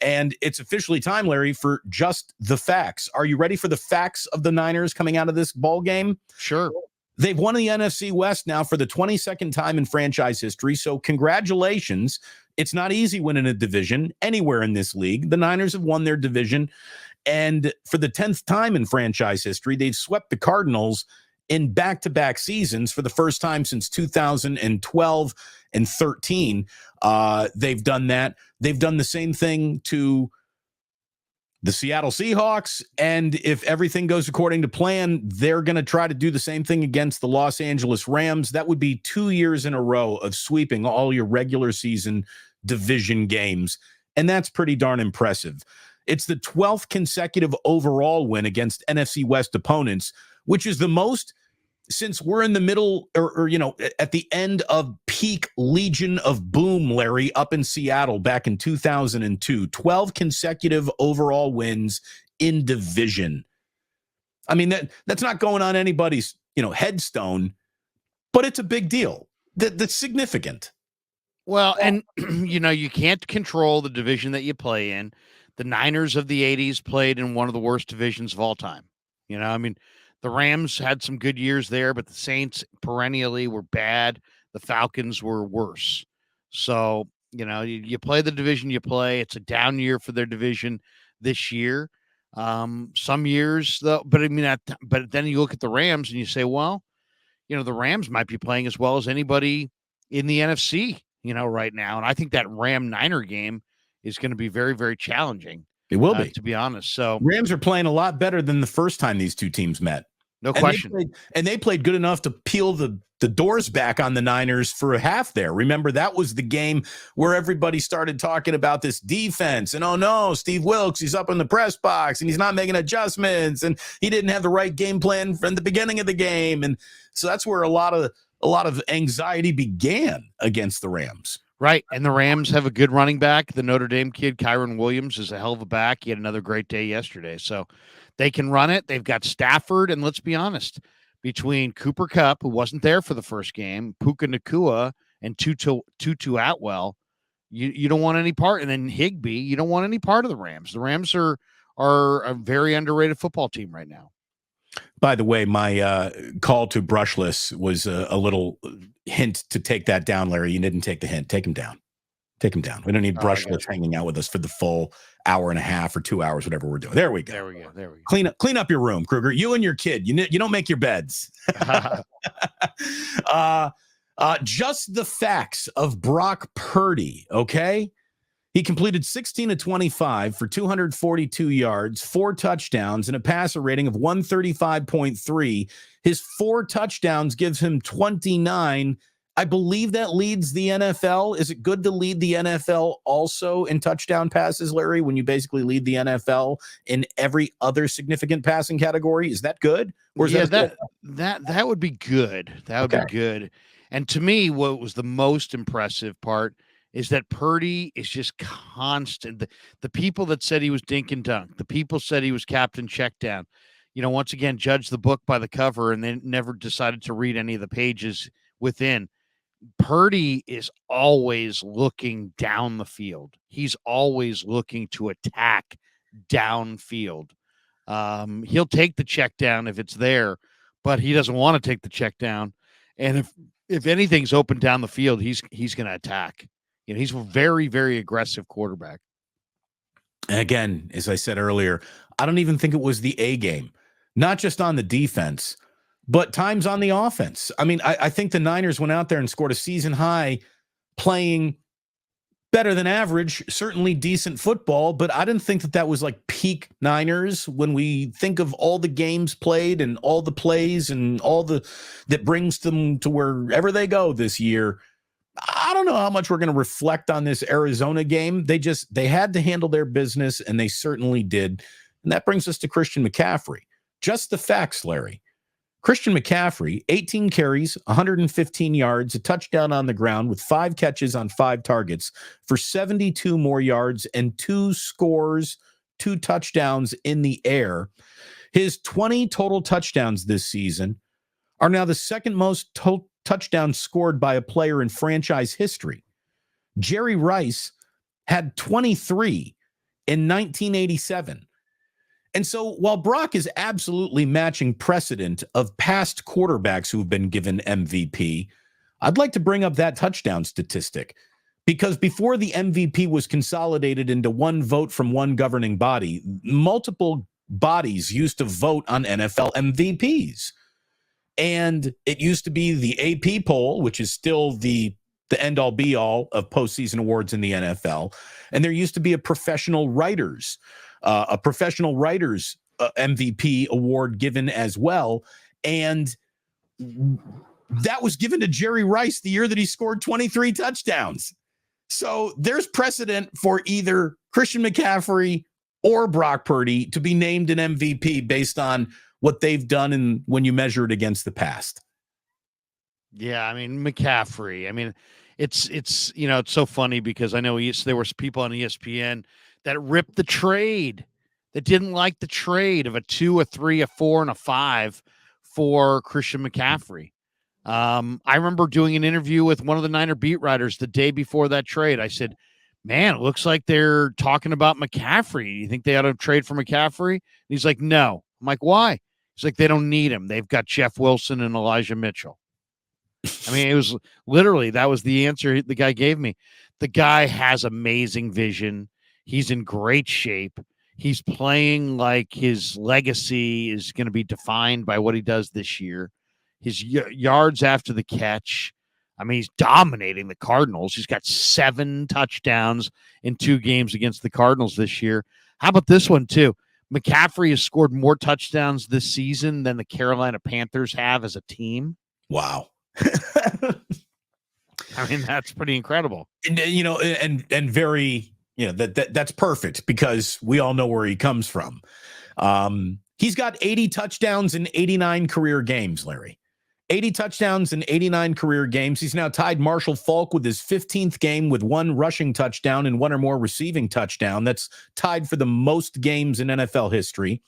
And it's officially time, Larry, for just the facts. Are you ready for the facts of the Niners coming out of this ball game? Sure. They've won the NFC West now for the 22nd time in franchise history. So congratulations. It's not easy winning a division anywhere in this league. The Niners have won their division. And for the 10th time in franchise history, they've swept the Cardinals in back-to-back seasons for the first time since 2012 and 13. They've done that. They've done the same thing to the Seattle Seahawks, and if everything goes according to plan, they're going to try to do the same thing against the Los Angeles Rams. That would be 2 years in a row of sweeping all your regular season division games, and that's pretty darn impressive. It's the 12th consecutive overall win against NFC West opponents, which is the most since we're in the middle or at the end of peak Legion of Boom, Larry, up in Seattle back in 2002. 12 consecutive overall wins in division. I mean, that's not going on anybody's, headstone, but it's a big deal. That's significant. Well, and, you can't control the division that you play in. The Niners of the 80s played in one of the worst divisions of all time. The Rams had some good years there, but the Saints perennially were bad. The Falcons were worse. So, you play the division you play. It's a down year for their division this year. Some years, though, but then you look at the Rams and you say, well, the Rams might be playing as well as anybody in the NFC, right now. And I think that Ram-Niner game is going to be very, very challenging. It will be, to be honest. So Rams are playing a lot better than the first time these two teams met. No question. They played good enough to peel the doors back on the Niners for a half there. Remember, that was the game where everybody started talking about this defense. And, oh, no, Steve Wilkes, he's up in the press box, and he's not making adjustments, and he didn't have the right game plan from the beginning of the game. And so that's where a lot of anxiety began against the Rams. Right, and the Rams have a good running back. The Notre Dame kid, Kyron Williams, is a hell of a back. He had another great day yesterday. So they can run it. They've got Stafford, and let's be honest, between Cooper Kupp, who wasn't there for the first game, Puka Nacua, and Tutu Atwell, you don't want any part. And then Higbee, you don't want any part of the Rams. The Rams are a very underrated football team right now. By the way, my call to Brushless was a little hint to take that down, Larry. You didn't take the hint. Take him down. Take him down. We don't need Brushless hanging out with us for the full hour and a half or 2 hours, whatever we're doing. There we go. There we go. Clean up your room, Kruger. You and your kid. You don't make your beds. Just the facts of Brock Purdy, okay? He completed 16 of 25 for 242 yards, 4 touchdowns, and a passer rating of 135.3. His 4 touchdowns gives him 29. I believe that leads the NFL. Is it good to lead the NFL also in touchdown passes, Larry, when you basically lead the NFL in every other significant passing category? Is that good? Or is that would be good. That would be good. And to me, what was the most impressive part is that Purdy is just constant. The people that said he was dink and dunk, the people said he was captain check down, once again, judge the book by the cover and then never decided to read any of the pages within. Purdy is always looking down the field. He's always looking to attack downfield. He'll take the check down if it's there, but he doesn't want to take the check down. And if anything's open down the field, he's going to attack. He's a very, very aggressive quarterback. Again, as I said earlier, I don't even think it was the A game, not just on the defense, but times on the offense. I mean, I think the Niners went out there and scored a season high playing better than average, certainly decent football, but I didn't think that was like peak Niners when we think of all the games played and all the plays and all that brings them to wherever they go this year. I don't know how much we're going to reflect on this Arizona game. They had to handle their business, and they certainly did. And that brings us to Christian McCaffrey. Just the facts, Larry. Christian McCaffrey, 18 carries, 115 yards, a touchdown on the ground with 5 catches on 5 targets for 72 more yards and 2 scores, 2 touchdowns in the air. His 20 total touchdowns this season are now the second most touchdowns scored by a player in franchise history. Jerry Rice had 23. in 1987. And so while Brock is absolutely matching precedent of past quarterbacks who've been given MVP, I'd like to bring up that touchdown statistic, because before the MVP was consolidated into one vote from one governing body, multiple bodies used to vote on NFL MVPs. And it used to be the AP poll, which is still the end-all be-all of postseason awards in the NFL. And there used to be a professional writers MVP award given as well. And that was given to Jerry Rice the year that he scored 23 touchdowns. So there's precedent for either Christian McCaffrey or Brock Purdy to be named an MVP based on what they've done and when you measure it against the past. Yeah, I mean, McCaffrey. I mean, it's it's so funny because I know there was people on ESPN that ripped the trade, that didn't like the trade of a 2, a 3, a 4, and a 5 for Christian McCaffrey. I remember doing an interview with one of the Niner beat writers the day before that trade. I said, man, it looks like they're talking about McCaffrey. You think they ought to trade for McCaffrey? And he's like, no. I'm like, why? He's like, they don't need him. They've got Jeff Wilson and Elijah Mitchell. I mean, it was literally, that was the answer the guy gave me. The guy has amazing vision. He's in great shape. He's playing like his legacy is going to be defined by what he does this year. His yards after the catch. I mean, he's dominating the Cardinals. He's got 7 touchdowns in 2 games against the Cardinals this year. How about this one, too? McCaffrey has scored more touchdowns this season than the Carolina Panthers have as a team. Wow. I mean, that's pretty incredible. And very, that's perfect because we all know where he comes from. He's got 80 touchdowns in 89 career games, Larry. 80 touchdowns in 89 career games. He's now tied Marshall Faulk with his 15th game with 1 rushing touchdown and 1 or more receiving touchdown. That's tied for the most games in NFL history.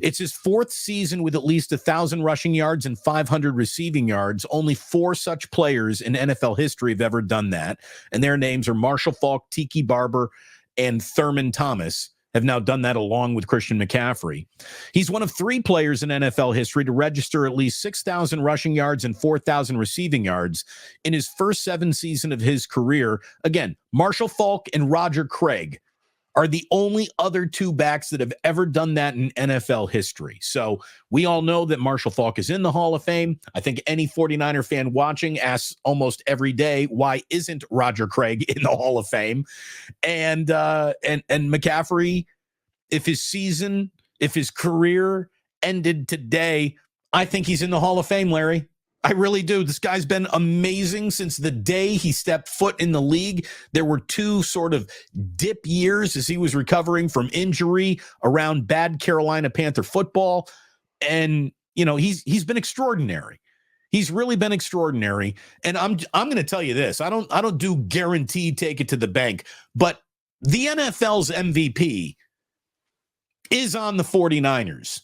It's his 4th season with at least 1,000 rushing yards and 500 receiving yards. Only 4 such players in NFL history have ever done that. And their names are Marshall Faulk, Tiki Barber, and Thurman Thomas. Have now done that along with Christian McCaffrey. He's one of 3 players in NFL history to register at least 6,000 rushing yards and 4,000 receiving yards in his first 7 seasons of his career. Again, Marshall Faulk and Roger Craig are the only other 2 backs that have ever done that in NFL history. So we all know that Marshall Faulk is in the Hall of Fame. I think any 49er fan watching asks almost every day, why isn't Roger Craig in the Hall of Fame? And McCaffrey, if his career ended today, I think he's in the Hall of Fame, Larry. I really do. This guy's been amazing since the day he stepped foot in the league. There were 2 sort of dip years as he was recovering from injury around bad Carolina Panther football. And, he's been extraordinary. He's really been extraordinary. And I'm going to tell you this. I don't do guaranteed take it to the bank, but the NFL's MVP is on the 49ers.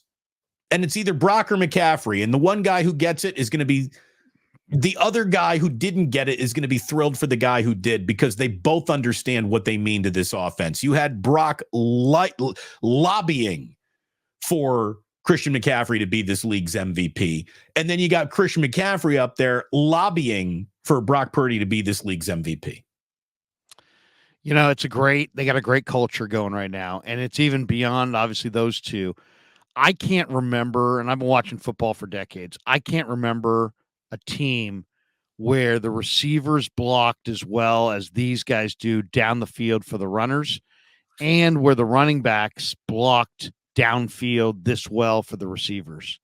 And it's either Brock or McCaffrey. And the one guy who gets it is going to be the other guy who didn't get it is going to be thrilled for the guy who did, because they both understand what they mean to this offense. You had Brock lobbying for Christian McCaffrey to be this league's MVP. And then you got Christian McCaffrey up there lobbying for Brock Purdy to be this league's MVP. They got a great culture going right now. And it's even beyond, obviously, those 2. I can't remember, and I've been watching football for decades, I can't remember a team where the receivers blocked as well as these guys do down the field for the runners, and where the running backs blocked downfield this well for the receivers.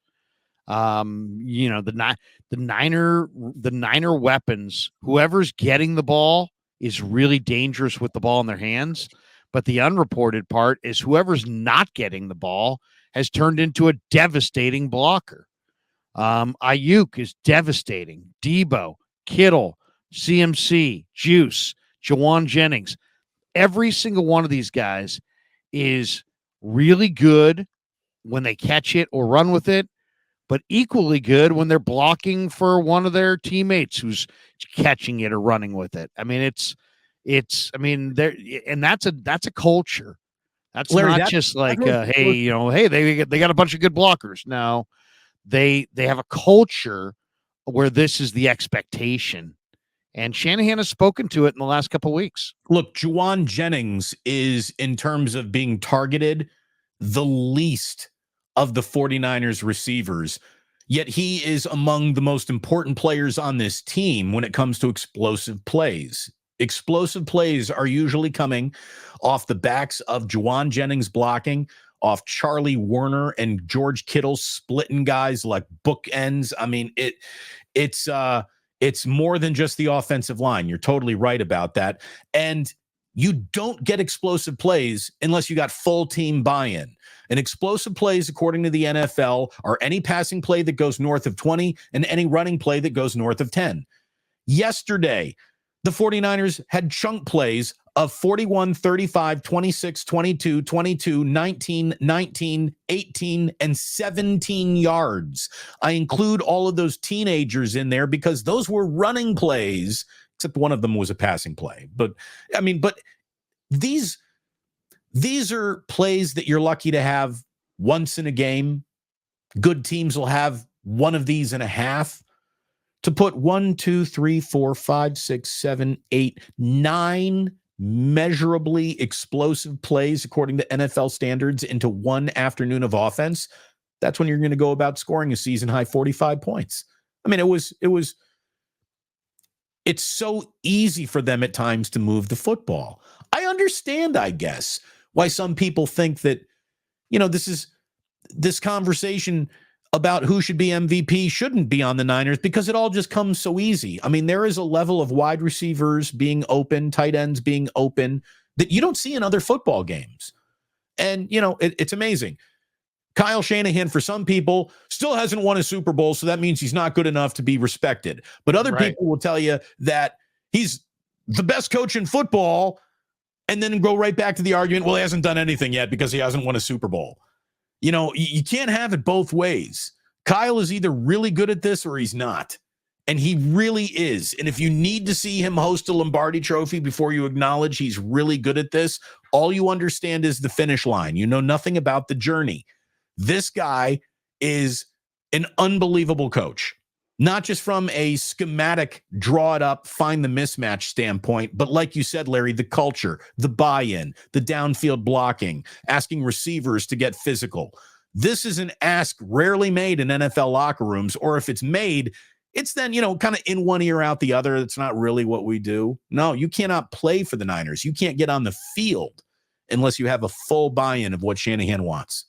The Niner weapons, whoever's getting the ball is really dangerous with the ball in their hands. But the unreported part is whoever's not getting the ball has turned into a devastating blocker. Ayuk is devastating. Debo, Kittle, CMC, Juice, Jawan Jennings. Every single one of these guys is really good when they catch it or run with it, but equally good when they're blocking for one of their teammates who's catching it or running with it. I mean, that's a culture That's Larry, not just like, hey, hey, they got a bunch of good blockers. No, they have a culture where this is the expectation. And Shanahan has spoken to it in the last couple of weeks. Look, Juwan Jennings is, in terms of being targeted, the least of the 49ers receivers, yet he is among the most important players on this team when it comes to explosive plays. Explosive plays are usually coming off the backs of Juwan Jennings blocking, off Charlie Warner and George Kittle splitting guys like bookends. I mean, it's more than just the offensive line. You're totally right about that. And you don't get explosive plays unless you got full team buy-in. And explosive plays, according to the NFL, are any passing play that goes north of 20 and any running play that goes north of 10. Yesterday, the 49ers had chunk plays of 41, 35, 26, 22, 22, 19, 19, 18, and 17 yards. I include all of those teenagers in there because those were running plays, except one of them was a passing play. But these are plays that you're lucky to have once in a game. Good teams will have one of these and a half. To put 1, 2, 3, 4, 5, 6, 7, 8, 9 measurably explosive plays according to NFL standards into one afternoon of offense, that's when you're going to go about scoring a season high 45 points. I mean, it's so easy for them at times to move the football. I understand, I guess, why some people think that, this conversation about who should be MVP shouldn't be on the Niners because it all just comes so easy. I mean, there is a level of wide receivers being open, tight ends being open that you don't see in other football games. And, it's amazing. Kyle Shanahan, for some people, still hasn't won a Super Bowl, so that means he's not good enough to be respected. But other people will tell you that he's the best coach in football and then go right back to the argument, well, he hasn't done anything yet because he hasn't won a Super Bowl. You can't have it both ways. Kyle is either really good at this or he's not. And he really is. And if you need to see him host a Lombardi trophy before you acknowledge he's really good at this, all you understand is the finish line. You know nothing about the journey. This guy is an unbelievable coach, not just from a schematic, draw it up, find the mismatch standpoint, but like you said, Larry, the culture, the buy-in, the downfield blocking, asking receivers to get physical. This is an ask rarely made in NFL locker rooms, or if it's made, it's then, kind of in one ear, out the other. That's not really what we do. No, you cannot play for the Niners. You can't get on the field unless you have a full buy-in of what Shanahan wants.